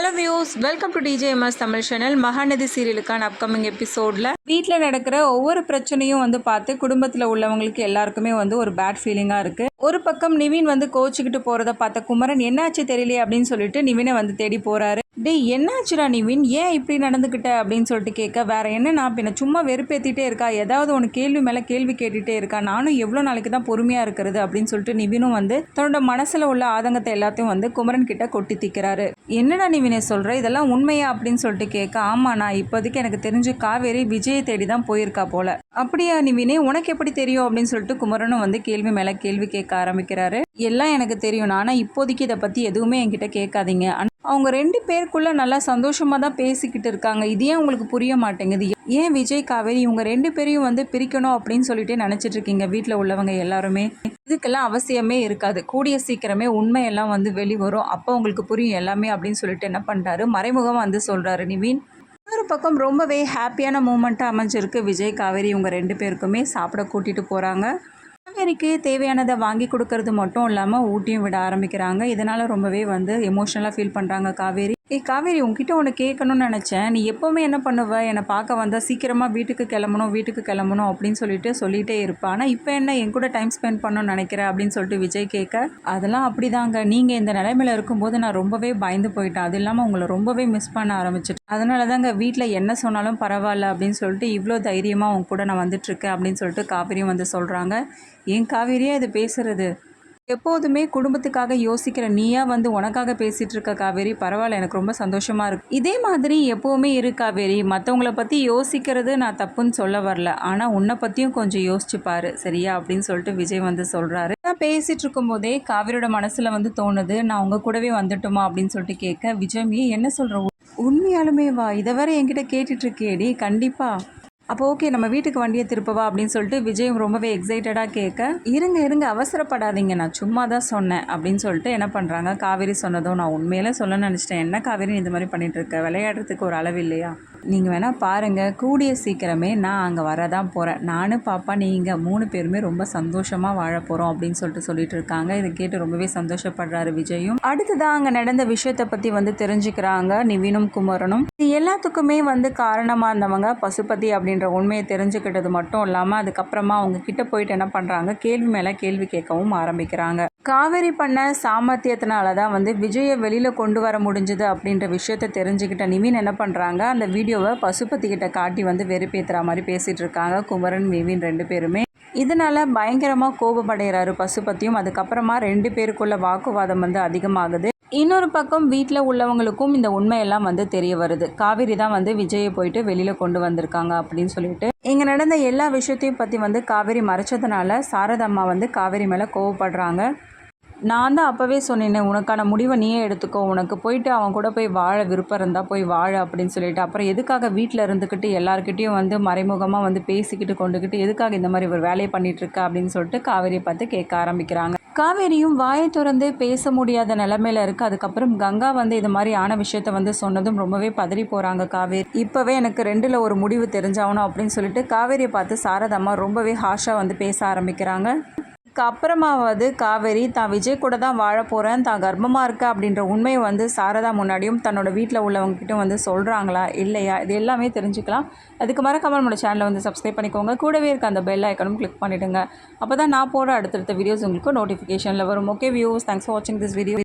Hello views, welcome to DJMS Tamil channel. Mahanadi சீரியலுக்கான upcoming எபிசோடில் வீட்டில் நடக்கிற ஒவ்வொரு பிரச்சனையும் பார்த்து குடும்பத்தில் உள்ளவங்களுக்கு எல்லாருக்குமே ஒரு பேட் ஃபீலிங்காக இருக்குது. ஒரு பக்கம் நிவின் கோச்சிக்கிட்டு போகிறத பார்த்த குமரன் என்னாச்சு தெரியலையே அப்படின்னு சொல்லிட்டு நிவினை தேடி போகிறாரு. டே என்னாச்சுடா நிவின், ஏன் இப்படி நடந்துக்கிட்ட அப்படின்னு சொல்லிட்டு கேட்க, வேற என்ன நான் பின்ன சும்மா வெறுப்பேற்றிட்டே இருக்கா, ஏதாவது ஒன்று கேள்வி மேலே கேள்வி கேட்டுகிட்டே இருக்கா, நானும் எவ்வளோ நாளைக்கு தான் பொறுமையாக இருக்கிறது அப்படின்னு சொல்லிட்டு நிவினும் தன்னோட மனசில் உள்ள ஆதங்கத்தை எல்லாத்தையும் குமரன் கிட்ட கொட்டி தீக்கிறாரு. என்னடா நிவினை சொல்கிற, இதெல்லாம் உண்மையா அப்படின்னு சொல்லிட்டு கேட்க, ஆமாம் நான் இப்போதைக்கு எனக்கு தெரிஞ்சு காவேரி விஜயை தேடி தான் போயிருக்கா போல. அப்படியா நிவினே, உனக்கு எப்படி தெரியும் அப்படின்னு சொல்லிட்டு குமரனும் கேள்வி மேலே கேள்வி கேட்க ஆரம்பிக்கிறாரு. எல்லாம் எனக்கு தெரியும், ஆனால் இப்போதைக்கு இதை பற்றி எதுவுமே என்கிட்ட கேட்காதீங்க. அவங்க ரெண்டு பேருக்குள்ள நல்லா சந்தோஷமாக தான் பேசிக்கிட்டு இருக்காங்க, இது ஏன் உங்களுக்கு புரிய மாட்டேங்குது? ஏன் விஜய் காவேரி இவங்க ரெண்டு பேரையும் பிரிக்கணும் அப்படின்னு சொல்லிட்டு நினச்சிட்டு இருக்கீங்க வீட்டில் உள்ளவங்க எல்லாருமே? இதுக்கெல்லாம் அவசியமே இருக்காது, கூடிய சீக்கிரமே உண்மையெல்லாம் வெளிவரும், அப்போ உங்களுக்கு புரியும் எல்லாமே அப்படின்னு சொல்லிட்டு என்ன பண்ணுறாரு, மறைமுகமாக சொல்கிறாரு நிவின். இன்னொரு பக்கம் ரொம்பவே ஹாப்பியான மூமெண்ட்டாக அமைஞ்சிருக்கு. விஜய் காவேரி இவங்க ரெண்டு பேருக்குமே சாப்பிட கூட்டிகிட்டு போகிறாங்க. காவேரிக்கு தேவையானதை வாங்கி கொடுக்கறது மட்டும் இல்லாமல் ஊட்டியும் விட ஆரம்பிக்கிறாங்க. இதனால் ரொம்பவே எமோஷ்னலாக ஃபீல் பண்ணுறாங்க காவேரி. காவேரி, உங்ககிட்ட ஒன்று கேட்கணும்னு நினச்சேன், நீ எப்போவுமே என்ன பண்ணுவ, என்னை பார்க்க வந்தால் சீக்கிரமாக வீட்டுக்கு கிளம்பணும் அப்படின்னு சொல்லிகிட்டே இருப்பேன், ஆனால் இப்போ என்ன என் கூட டைம் ஸ்பெண்ட் பண்ணணும்னு நினைக்கிறேன் அப்படின்னு சொல்லிட்டு விஜய் கேட்க, அதெல்லாம் அப்படிதாங்க, நீங்கள் இந்த நிலைமையில் இருக்கும்போது நான் ரொம்பவே பயந்து போயிட்டேன், அது இல்லாமல் உங்களை ரொம்பவே மிஸ் பண்ண ஆரம்பிச்சிட்டேன், அதனால தாங்க வீட்டில் என்ன சொன்னாலும் பரவாயில்ல அப்படின்னு சொல்லிட்டு இவ்வளோ தைரியமாக உங்க கூட நான் வந்துட்டுருக்கேன் அப்படின்னு சொல்லிட்டு காவேரியும் சொல்கிறாங்க. ஏன் காவேரியா இது பேசுறது? எப்போதுமே குடும்பத்துக்காக யோசிக்கிற நீயா உனக்காக பேசிகிட்டு இருக்க காவேரி, பரவாயில்ல, எனக்கு ரொம்ப சந்தோஷமாக இருக்குது. இதே மாதிரி எப்போவுமே இரு காவேரி, மற்றவங்கள பற்றி யோசிக்கிறது நான் தப்புன்னு சொல்ல வரல, ஆனால் உன்னை பற்றியும் கொஞ்சம் யோசிச்சு பாரு சரியா அப்படின்னு சொல்லிட்டு விஜய் சொல்கிறாரு. நான் பேசிகிட்டு இருக்கும்போதே காவேரியோட மனசில் தோணுது, நான் உங்கள் கூடவே வந்துட்டுமா அப்படின்னு சொல்லிட்டு கேட்க, விஜய் என்ன சொல்கிற, உண்மையாலுமே வா, இதை வேற என்கிட்ட கேட்டுட்ருக்கேடி, கண்டிப்பாக அப்போ ஓகே நம்ம வீட்டுக்கு வண்டியை திருப்பவா அப்படின்னு சொல்லிட்டு விஜயும் ரொம்பவே எக்ஸைட்டடாக கேட்க, இருங்க அவசரப்படாதீங்க, நான் சும்மா தான் சொன்னேன் அப்படின்னு சொல்லிட்டு என்ன பண்ணுறாங்க, காவேரி சொன்னதும் நான் உண்மையிலே சொல்லணும்னு நினச்சிட்டேன், என்ன காவேரி இந்த மாதிரி பண்ணிகிட்ருக்க, விளையாடுறதுக்கு ஒரு அளவு இல்லையா, நீங்கள் வேணால் பாருங்கள், கூடிய சீக்கிரமே நான் அங்கே வரதான் போகிறேன், நானும் பாப்பா நீங்கள் 3 பேருமே ரொம்ப சந்தோஷமாக வாழ போகிறோம் அப்படின்னு சொல்லிட்டு இருக்காங்க. இதை கேட்டு ரொம்பவே சந்தோஷப்படுறாரு விஜயும். அடுத்ததான் அங்கே நடந்த விஷயத்தை பற்றி தெரிஞ்சுக்கிறாங்க நிவினும் குமரனும். இது எல்லாத்துக்குமே காரணமாக இருந்தவங்க பசுபதி அப்படின்ற உண்மையை தெரிஞ்சுக்கிட்டது மட்டும் இல்லாமல் அதுக்கப்புறமா அவங்க கிட்ட போயிட்டு என்ன பண்ணுறாங்க, கேள்வி மேலே கேள்வி கேட்கவும் ஆரம்பிக்கிறாங்க. காவேரி பண்ண சாமர்த்தியத்தினால தான் விஜயை வெளியில் கொண்டு வர முடிஞ்சுது அப்படின்ற விஷயத்தை தெரிஞ்சுக்கிட்ட நிவின் என்ன பண்ணுறாங்க, அந்த வீடியோவை பசுபதி கிட்ட காட்டி வெறுப்பேற்றுற மாதிரி பேசிகிட்டு இருக்காங்க குமரன் நிவின் 2 பேருமே. இதனால் பயங்கரமாக கோபமடைகிறாரு பசுபதியும். அதுக்கப்புறமா 2 பேருக்குள்ள வாக்குவாதம் அதிகமாகுது. இன்னொரு பக்கம் வீட்டில் உள்ளவங்களுக்கும் இந்த உண்மையெல்லாம் தெரிய வருது. காவேரி தான் விஜயை போயிட்டு வெளியில் கொண்டு வந்திருக்காங்க அப்படின்னு சொல்லிட்டு. இங்கே நடந்த எல்லா விஷயத்தையும் பற்றி காவேரி மறைச்சதுனால சாரதம்மா காவேரி மேலே கோவப்படுறாங்க. நான் தான் அப்போவே சொன்னேனே, உனக்கான முடிவை நீயே எடுத்துக்கோ, உனக்கு போயிட்டு அவன் கூட போய் வாழ விருப்பம் இருந்தால் போய் வாழ அப்படின்னு சொல்லிட்டு, அப்புறம் எதுக்காக வீட்டில் இருந்துக்கிட்டு எல்லாருக்கிட்டையும் மறைமுகமாக பேசிக்கிட்டு கொண்டுக்கிட்டு எதுக்காக இந்த மாதிரி ஒரு வேலையை பண்ணிகிட்ருக்க அப்படின்னு சொல்லிட்டு காவேரியை பார்த்து கேட்க ஆரம்பிக்கிறாங்க. காவேரியும் வாயை திறந்து பேச முடியாத நிலைமையில இருக்குது. அதுக்கப்புறம் கங்கா இது மாதிரி ஆன விஷயத்த சொன்னதும் ரொம்பவே பதறி போகிறாங்க காவேரி. இப்போவே எனக்கு 2ல் ஒரு முடிவு தெரிஞ்சாகணும் அப்படின்னு சொல்லிட்டு காவேரியை பார்த்து சாரதம்மா ரொம்பவே ஹாஷாக பேச ஆரம்பிக்கிறாங்க. அப்புறமாவது காவேரி தான் விஜய் கூட தான் வாழ போகிறேன், தான் கர்ப்பமாக இருக்கா அப்படின்ற உண்மையை சாரதா முன்னாடியும் தன்னோட வீட்டில் உள்ளவங்ககிட்ட சொல்கிறாங்களா இல்லையா, இது எல்லாமே தெரிஞ்சுக்கலாம். அதுக்கு மறக்காம நம்மளோட சேனலை சப்ஸ்கிரைப் பண்ணிக்கோங்க, கூடவே இருக்க அந்த பெல் ஐக்கனும் கிளிக் பண்ணிவிடுங்க, அப்போ தான் நான் போகிற அடுத்தடுத்த வீடியோஸ் உங்களுக்கு நோட்டிஃபிகேஷனில் வரும். ஓகே வியூஸ், தேங்க்ஸ் ஃபார் வாட்சிங் திஸ் வீடியோ.